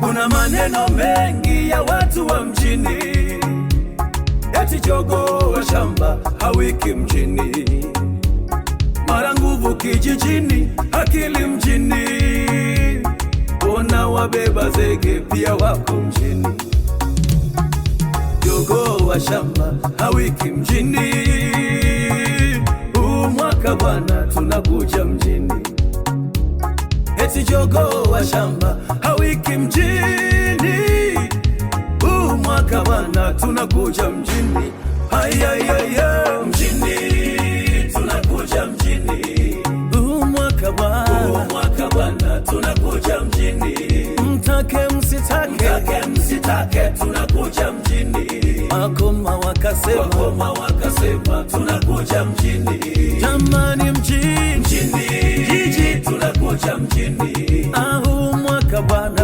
Kuna maneno mengi ya watu wa mjini, eti jogoo wa shamba hawiki mjini, mara nguvu kijijini, akili mjini. Ona wabeba zege pia wako mjini. Jogoo wa shamba hawiki mjini, huu mwaka bwana tunakuja mjini. Eti jogoo wa shamba hawiki mjini, huu mwaka bwana tunakuja mjini. Hayayaya, mjini tunakuja mjini, huu mwaka bwana tunakuja mjini. Mtake msitake tunakuja mjini. Wakoma wakasema tunakuja mjini. Jamani mjini, jiji tunakuja mjini. Huu mwaka bwana